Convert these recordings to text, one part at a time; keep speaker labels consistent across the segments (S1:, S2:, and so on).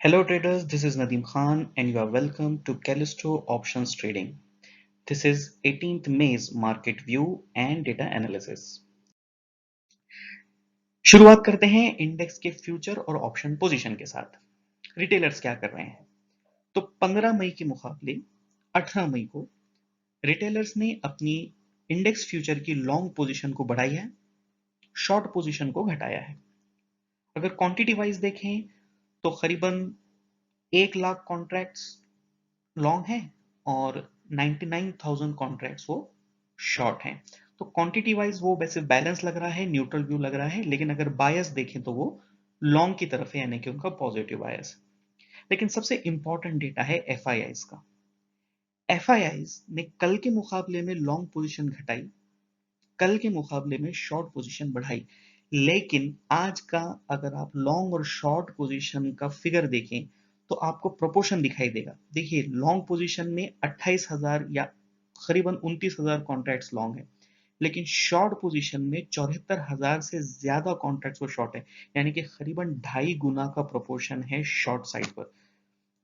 S1: Hello traders, this is Nadeem Khan and you are welcome to Callisto Options Trading. This is 18th May's market view and data analysis. शुरुआत करते हैं index के future और option position के साथ। Retailers क्या कर रहे हैं? तो 15 मई के मुकाबले 18 मई को रिटेलर्स ने अपनी इंडेक्स फ्यूचर की लॉन्ग पोजीशन को बढ़ाई है, शॉर्ट पोजीशन को घटाया है। अगर क्वांटिटी वाइज देखें तो करीबन 1 लाख कॉन्ट्रैक्ट्स लॉन्ग है और 99,000 कॉन्ट्रैक्ट्स वो शॉर्ट हैं। तो क्वांटिटी वाइज वो वैसे बैलेंस लग रहा है, न्यूट्रल व्यू लग रहा है, लेकिन अगर बायस देखें तो वो लॉन्ग की तरफ है, यानी कि उनका पॉजिटिव बायस। लेकिन सबसे इंपॉर्टेंट डेटा है एफआईआईज का। एफआईआईज ने कल के मुकाबले में लॉन्ग पोजीशन घटाई, कल के मुकाबले में शॉर्ट पोजीशन बढ़ाई, लेकिन आज का अगर आप लॉन्ग और शॉर्ट पोजीशन का फिगर देखें तो आपको प्रोपोर्शन दिखाई देगा। देखिए लॉन्ग पोजीशन में 28,000 या करीबन 29,000 कॉन्ट्रैक्ट्स लॉन्ग है, लेकिन शॉर्ट पोजीशन में 74,000 से ज्यादा कॉन्ट्रैक्ट्स वो शॉर्ट है, यानी कि करीबन 2.5 गुना का प्रोपोर्शन है शॉर्ट साइड पर।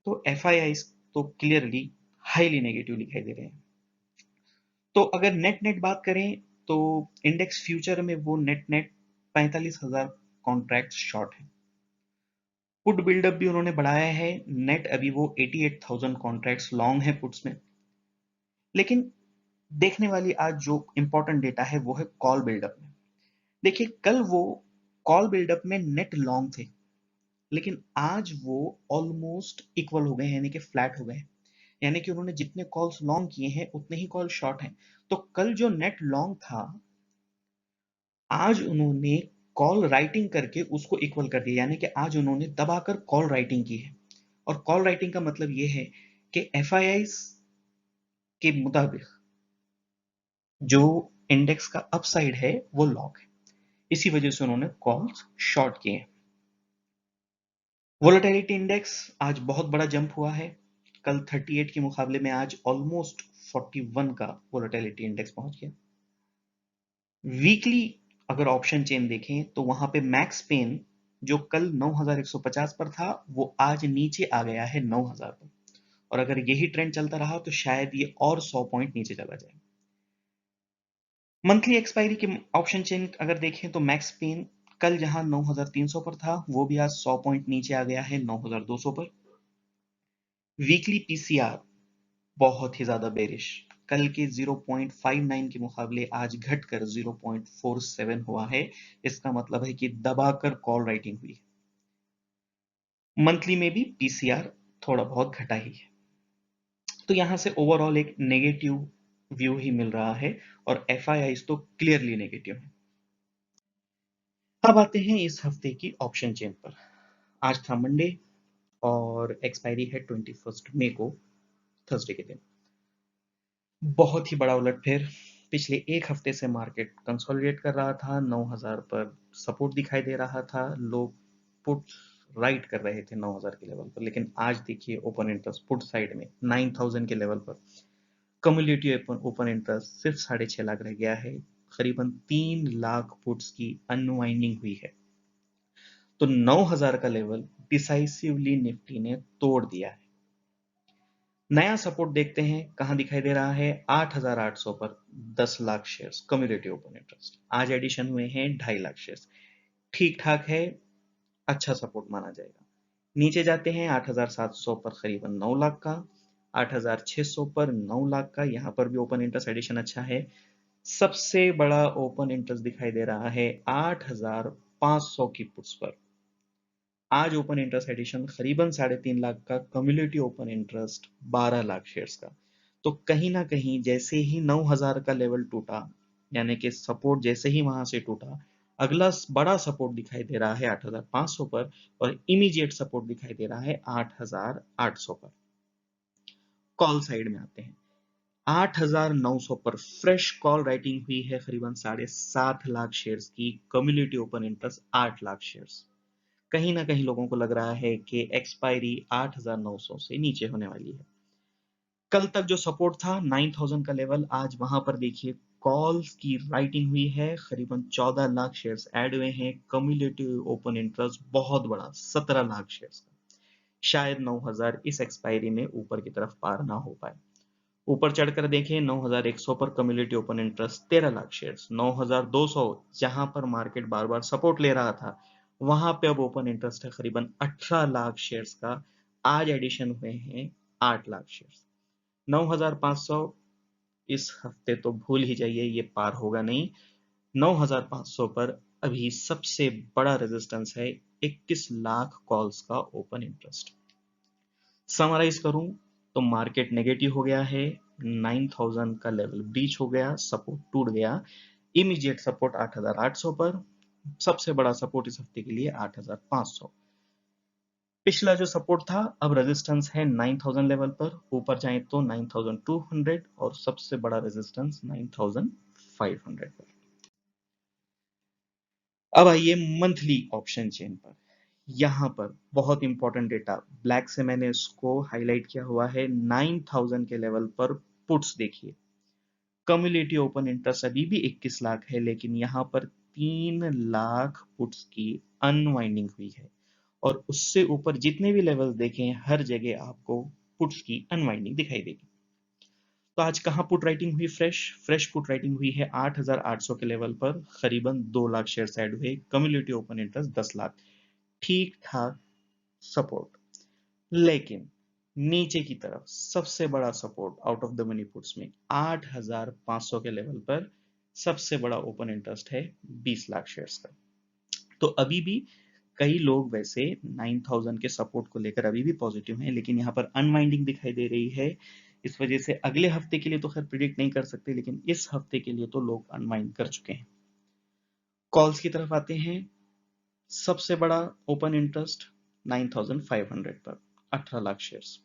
S1: तो एफआईआई तो क्लियरली हाईली नेगेटिव दिखाई दे रहे हैं। तो अगर नेट नेट बात करें तो इंडेक्स फ्यूचर में वो नेट नेट 45,000 कॉन्ट्रैक्ट शॉर्ट है। पुट बिल्डअप भी उन्होंने बढ़ाया है, नेट अभी वो 88,000 कॉन्ट्रैक्ट्स लॉन्ग है पुट्स में। लेकिन देखने वाली आज जो इंपॉर्टेंट डेटा है वो है कॉल बिल्डअप में। देखिए कल वो कॉल बिल्डअप में नेट लॉन्ग थे, लेकिन आज वो ऑलमोस्ट इक्वल हो गए हैं, यानी कि फ्लैट हो गए हैं, यानी कि उन्होंने जितने कॉल्स लॉन्ग किए हैं उतने ही कॉल शॉर्ट हैं। तो कल जो नेट लॉन्ग था आज उन्होंने कॉल राइटिंग करके उसको इक्वल कर दिया, यानी कि आज उन्होंने दबाकर कॉल राइटिंग की है। और कॉल राइटिंग का मतलब यह है कि एफआईआई के मुताबिक जो इंडेक्स का अपसाइड है वो लॉन्ग है, इसी वजह से उन्होंने कॉल्स शॉर्ट किए हैं। वोलेटिलिटी इंडेक्स आज बहुत बड़ा जंप हुआ है, कल 38 के मुकाबले में आज ऑलमोस्ट 41 का वोलेटिलिटी इंडेक्स पहुंच गया। वीकली अगर ऑप्शन चेन देखें तो वहां पे मैक्स पेन जो कल 9,150 पर था वो आज नीचे आ गया है 9,000 पर, और अगर यही ट्रेंड चलता रहा तो शायद ये और 100 पॉइंट नीचे चला जाए। मंथली एक्सपायरी के ऑप्शन चेन अगर देखें तो मैक्स पेन कल जहां 9,300 पर था वो भी आज 100 पॉइंट नीचे आ गया है 9,200 पर। वीकली पीसीआर बहुत ही ज्यादा बेरिश, कल के 0.59 के मुकाबले आज घटकर 0.47 हुआ है। इसका मतलब है कि दबाकर कॉल राइटिंग हुई है। मंथली में भी पीसीआर थोड़ा बहुत घटा ही है। तो यहां से ओवरऑल एक नेगेटिव व्यू ही मिल रहा है और एफआईआई तो क्लियरली नेगेटिव है। अब आते हैं इस हफ्ते की ऑप्शन चेन पर। आज था मंडे और एक्सपायरी है 21 मई को, थर्सडे के दिन। बहुत ही बड़ा उलटफेर, पिछले एक हफ्ते से मार्केट कंसोलिडेट कर रहा था, 9,000 पर सपोर्ट दिखाई दे रहा था, लोग पुट राइट कर रहे थे 9,000 के लेवल पर, लेकिन आज देखिए ओपन इंटरेस्ट पुट साइड में 9,000 के लेवल पर कम्युलेटिव ओपन इंटरेस्ट सिर्फ 6.5 लाख रह गया है। करीबन 3 लाख पुट्स की अनवाइंडिंग हुई है। तो 9,000 का लेवल डिसाइसिवली निफ्टी ने तोड़ दिया है। नया सपोर्ट देखते हैं कहां दिखाई दे रहा है, 8,800 पर 10 lakh shares cumulative open interest आज एडिशन हुए हैं 2.5 लाख शेयर्स। ठीक ठाक है, अच्छा सपोर्ट माना जाएगा। नीचे जाते हैं 8,700 पर करीबन 9 लाख का, 8,600 पर 9 लाख का, यहां पर भी ओपन इंटरेस्ट एडिशन अच्छा है। सबसे बड़ा ओपन इंटरेस्ट दिखाई दे रहा है 8,500 की पुट्स पर। आज ओपन इंटरेस्ट एडिशन करीबन 3.5 लाख का, cumulative open interest 12 lakh shares का। तो कहीं ना कहीं जैसे ही 9,000 का लेवल टूटा, यानी कि सपोर्ट जैसे ही वहां से टूटा, अगला बड़ा सपोर्ट दिखाई दे रहा है 8,500 पर और इमीडिएट सपोर्ट दिखाई दे रहा है 8,800 पर। कॉल साइड में आते हैं, 8,900 पर फ्रेश कॉल राइटिंग हुई है करीबन 7.5 लाख शेयर्स की, cumulative open interest 8 lakh shares. कहीं ना कहीं लोगों को लग रहा है कि एक्सपायरी 8,900 से नीचे होने वाली है। कल तक जो सपोर्ट था 9,000 का लेवल, आज वहां पर देखिए कॉल्स की राइटिंग हुई है, करीबन 14 लाख शेयर्स ऐड हुए हैं, कम्युलेटिव ओपन इंटरेस्ट बहुत बड़ा 17 लाख शेयर्स का। शायद 9000 इस एक्सपायरी में ऊपर की तरफ पार ना हो पाए। ऊपर चढ़कर देखें 9100 पर community open interest 13 lakh shares, 9200 जहां पर मार्केट बार बार सपोर्ट ले रहा था वहां पे अब ओपन इंटरेस्ट है करीबन 18 लाख शेयर्स का। आज एडिशन हुए हैं 8 लाख शेयर्स। 9500 इस हफ्ते तो भूल ही जाइए, ये पार होगा नहीं। 9500 पर अभी सबसे बड़ा रेजिस्टेंस है 21 लाख कॉल्स का ओपन इंटरेस्ट। समराइज करूं तो मार्केट नेगेटिव हो गया है, 9000 का लेवल ब्रीच हो गया, सपोर्ट टूट गया। इमीडिएट सपोर्ट 8800 पर, सबसे बड़ा सपोर्ट इस हफ्ते के लिए 8500। पिछला जो सपोर्ट था अब रेजिस्टेंस है 9000 लेवल पर, ऊपर जाए तो 9200 और सबसे बड़ा रेजिस्टेंस 9500 पर। अब आइए मंथली ऑप्शन चेन पर। यहां पर बहुत इंपॉर्टेंट डेटा ब्लैक से मैंने इसको हाईलाइट किया हुआ है। 9000 के लेवल पर पुट्स देखिए, कम्युलेटिव ओपन इंटरेस्ट अभी भी 21 लाख है, लेकिन यहां पर 3 लाख पुट्स की अनवाइंडिंग हुई है। और उससे ऊपर जितने भी लेवल देखें हर जगह आपको पुट्स की अनवाइंडिंग दिखाई देगी। तो आज कहां पुट राइटिंग हुई? फ्रेश पुट राइटिंग हुई है 8800 के लेवल पर, करीबन 2 लाख शेयर ऐड हुए, कम्युलेटिव ओपन इंटरेस्ट 10 लाख, ठीक ठाक सपोर्ट। लेकिन नीचे की तरफ सबसे बड़ा support out of the money puts में 8500 के लेवल पर सबसे बड़ा ओपन इंटरेस्ट है 20 लाख शेयर्स का। तो अभी भी कई लोग वैसे 9000 के सपोर्ट को लेकर अभी भी पॉजिटिव हैं, लेकिन यहाँ पर अनवाइंडिंग दिखाई दे रही है। इस वजह से अगले हफ्ते के लिए तो खैर प्रिडिक्ट नहीं कर सकते, लेकिन इस हफ्ते के लिए तो लोग अनवाइंड कर चुके हैं। कॉल्स की तरफ आते हैं। सबसे बड़ा ओपन इंटरेस्ट 9500 पर 18 लाख शेयर्स,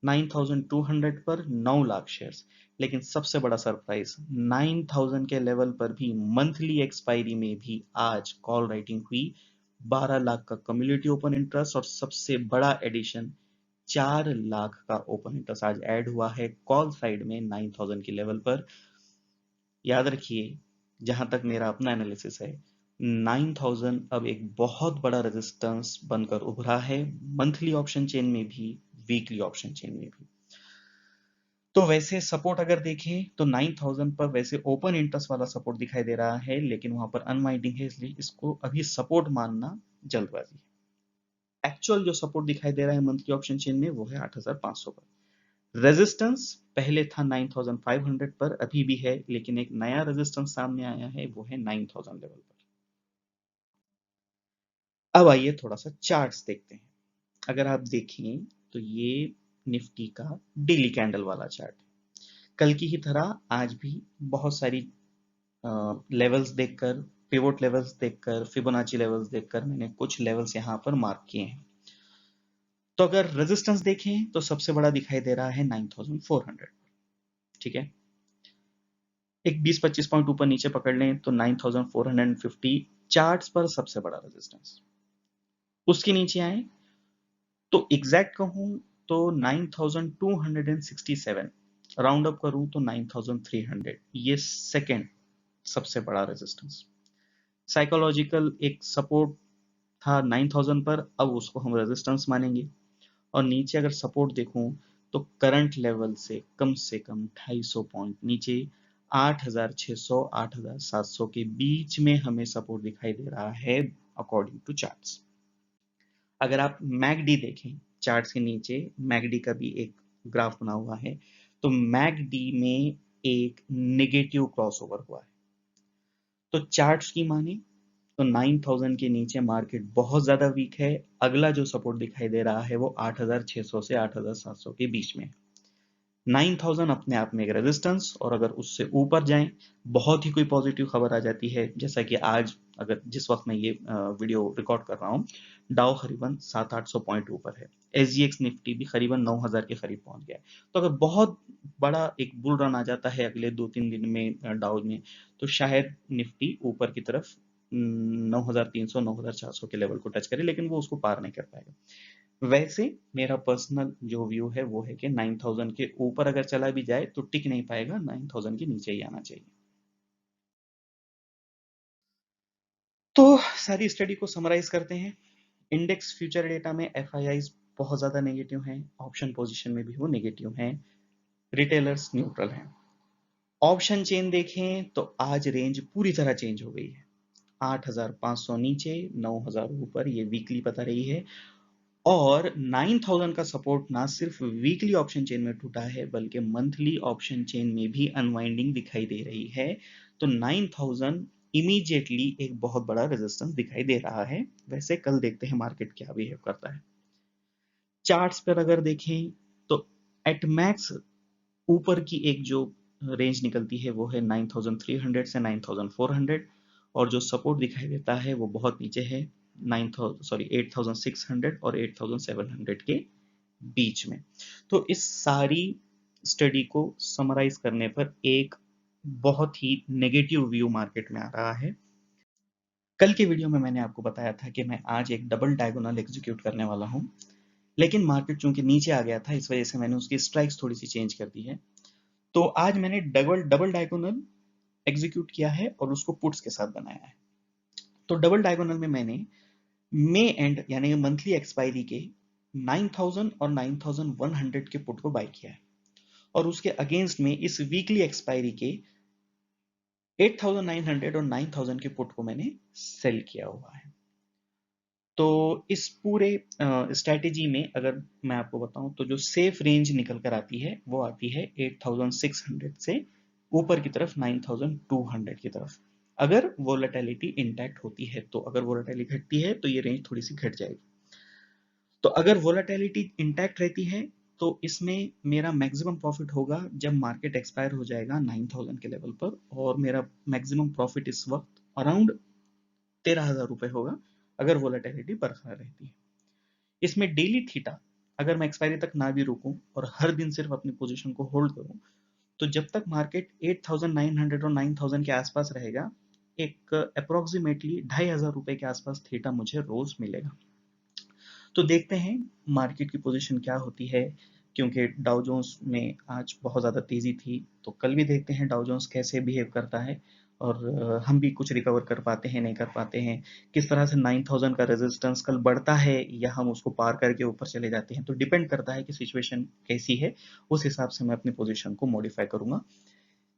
S1: 9200 पर 9 लाख शेयर्स। लेकिन सबसे बड़ा सरप्राइज 9000 के लेवल पर भी मंथली एक्सपायरी में भी आज कॉल राइटिंग हुई, 12 लाख का कम्युलेटिव ओपन इंटरेस्ट और सबसे बड़ा एडिशन 4 लाख का ओपन इंटरेस्ट आज ऐड हुआ है कॉल साइड में 9000 के लेवल पर। याद रखिए, जहां तक मेरा अपना एनालिसिस है, 9000 अब एक बहुत बड़ा रेजिस्टेंस बनकर उभरा है, मंथली ऑप्शन चेन में भी, वीकली ऑप्शन चेन में भी। तो वैसे सपोर्ट अगर देखें तो 9000 पर वैसे ओपन इंटरेस्ट वाला सपोर्ट दिखाई दे रहा है, लेकिन वहां पर अनवाइंडिंग है, इसलिए इसको अभी सपोर्ट मानना जल्दबाजी है। एक्चुअल जो सपोर्ट दिखाई दे रहा है मंथली ऑप्शन चेन में वो है 8500 पर। रेजिस्टेंस पहले था 9500 पर, अभी भी है, लेकिन एक नया रेजिस्टेंस सामने आया है, वो है 9000 लेवल पर। अब आइए थोड़ा सा चार्ट्स देखते हैं। अगर आप देखें तो ये निफ्टी का डेली कैंडल वाला चार्ट, कल की ही तरह आज भी बहुत सारी लेवल्स देखकर, पिवोट लेवल्स देखकर, फिबोनाची लेवल्स देखकर मैंने कुछ लेवल्स यहां पर मार्क किए हैं। तो अगर रेजिस्टेंस देखें तो सबसे बड़ा दिखाई दे रहा है 9400, ठीक है। एक 20-25 पॉइंट ऊपर नीचे पकड़ लें तो 9450 चार्ट्स पर सबसे बड़ा रेजिस्टेंस। उसके नीचे आए तो एग्जैक्ट कहूं तो 9267, राउंड अप करूं तो 9300, ये सेकंड सबसे बड़ा रेजिस्टेंस। साइकोलॉजिकल एक सपोर्ट था 9000 पर, अब उसको हम रेजिस्टेंस मानेंगे। और नीचे अगर सपोर्ट देखूं तो करंट लेवल से कम 250 पॉइंट नीचे 8600 8700 के बीच में हमें सपोर्ट दिखाई दे रहा है अकॉर्डिंग टू चार्ट्स। अगर आप मैकडी देखें, चार्ट्स के नीचे मैकडी का भी एक ग्राफ बना हुआ है, तो मैकडी में एक नेगेटिव क्रॉसओवर हुआ है। तो चार्ट्स की माने तो 9000 के नीचे मार्केट बहुत ज्यादा वीक है। अगला जो सपोर्ट दिखाई दे रहा है वो 8600 से 8700 के बीच में है। 9000 अपने आप में एक रेजिस्टेंस, और अगर उससे ऊपर जाएं, बहुत ही कोई पॉजिटिव खबर आ जाती है, जैसा कि आज अगर जिस वक्त मैं ये वीडियो रिकॉर्ड कर रहा हूँ, डाउ करीबन 700-800 पॉइंट ऊपर है, एसजीएक्स निफ्टी भी करीबन 9000 के करीब पहुंच गया है। तो अगर बहुत बड़ा एक बुल रन आ जाता है अगले 2-3 दिन में डाउ में, तो शायद निफ्टी ऊपर की तरफ 9300 9400 के लेवल को टच करे, लेकिन वो उसको पार नहीं कर पाएगा। वैसे मेरा पर्सनल जो व्यू है वो है कि 9000 के ऊपर अगर चला भी जाए तो टिक नहीं पाएगा, 9000 के नीचे ही आना चाहिए। तो सारी स्टडी को समराइज करते हैं। इंडेक्स फ्यूचर डेटा में एफआईआई बहुत ज़्यादा नेगेटिव हैं, ऑप्शन पोजीशन में भी वो नेगेटिव हैं, रिटेलर्स न्यूट्रल हैं। ऑप्शन चेन देखें तो आज रेंज पूरी तरह चेंज हो गई है। 8,500 नीचे, 9,000 ऊपर, ये वीकली बता रही है। और 9,000 का सपोर्ट ना सिर्फ वीकली ऑप्शन चेन में टूटा है बल्कि मंथली ऑप्शन चेन में भी अनवाइंडिंग दिखाई दे रही है। तो 9,000 इमीडिएटली एक बहुत बड़ा रेजिस्टेंस दिखाई दे रहा है। वैसे कल देखते हैं मार्केट क्या बिहेव करता है। चार्ट्स पर अगर देखें तो एट मैक्स ऊपर की एक जो रेंज निकलती है वो है 9,300 से 9,400, और जो सपोर्ट दिखाई देता है वो बहुत नीचे है 8,600 और 8,700 के बीच में। तो इस सारी स्टडी को समराइज करने पर एक बहुत ही नेगेटिव व्यू मार्केट में आ रहा है। कल के वीडियो में मैंने आपको बताया था कि मैं आज एक डबल डायगोनल एग्जीक्यूट करने वाला हूं, लेकिन मार्केट चूंकि नीचे आ गया था इस वजह से मैंने उसकी स्ट्राइक्स थोड़ी सी चेंज कर दी है। तो आज मैंने डबल डबल डायगोनल एग्जीक्यूट किया है और उसको पुट्स के साथ बनाया है। तो डबल डायगोनल में मैंने मे एंड यानी मंथली एक्सपायरी के 9,000 और 9,100 के पुट को बाय किया है, और उसके अगेंस्ट में इस वीकली एक्सपायरी के 8,900 और 9,000 के पुट को मैंने सेल किया हुआ है। तो इस पूरे स्ट्रेटेजी में अगर मैं आपको बताऊं तो जो सेफ रेंज निकल कर आती है वो आती है 8,600 से ऊपर की तरफ 9,200 की तरफ, अगर वोलेटिलिटी इंटैक्ट होती है। तो अगर वोलेटिलिटी घटती है तो ये रेंज थोड़ी सी घट जाएगी। तो अगर वोलेटिलिटी इंटैक्ट रहती है तो इसमें मेरा मैक्सिमम प्रॉफिट होगा जब मार्केट एक्सपायर हो जाएगा 9,000 के लेवल पर, और मेरा मैक्सिमम प्रॉफिट इस वक्त अराउंड 13,000 रुपए होगा अगर वोलेटिलिटी बरकरार रहती है। इसमें डेली थीटा अगर मैं एक्सपायरी तक ना भी रुकूं और हर दिन सिर्फ अपनी पोजीशन को होल्ड करूं, तो जब तक मार्केट 8,900 और 9,000 के आसपास रहेगा, एक अप्रोक्सीमेटली 2,500 रुपए के आसपास थीटा मुझे रोज मिलेगा। तो देखते हैं मार्केट की पोजीशन क्या होती है, क्योंकि डाउ जोन्स में आज बहुत ज़्यादा तेज़ी थी। तो कल भी देखते हैं डाउ जोन्स कैसे बिहेव करता है, और हम भी कुछ रिकवर कर पाते हैं नहीं कर पाते हैं, किस तरह से 9,000 का रेजिस्टेंस कल बढ़ता है या हम उसको पार करके ऊपर चले जाते हैं। तो डिपेंड करता है कि सिचुएशन कैसी है, उस हिसाब से मैं अपनी पोजीशन को मॉडिफाई करूंगा।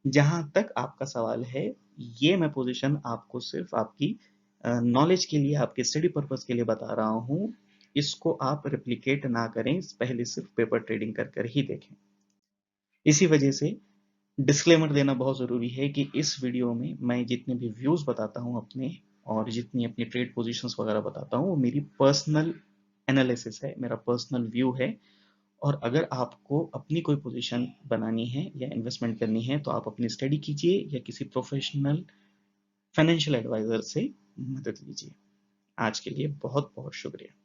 S1: जहां तक आपका सवाल है, ये मैं पोजीशन आपको सिर्फ आपकी नॉलेज के लिए, आपके स्टडी पर्पस के लिए बता रहा हूँ। इसको आप रिप्लिकेट ना करें, पहले सिर्फ पेपर ट्रेडिंग कर कर ही देखें। इसी वजह से डिस्क्लेमर देना बहुत ज़रूरी है कि इस वीडियो में मैं जितने भी व्यूज़ बताता हूँ अपने, और जितनी अपनी ट्रेड पोजीशंस वगैरह बताता हूँ, वो मेरी पर्सनल एनालिसिस है, मेरा पर्सनल व्यू है। और अगर आपको अपनी कोई पोजीशन बनानी है या इन्वेस्टमेंट करनी है तो आप अपनी स्टडी कीजिए या किसी प्रोफेशनल फाइनेंशियल एडवाइजर से मदद लीजिए। आज के लिए बहुत बहुत शुक्रिया।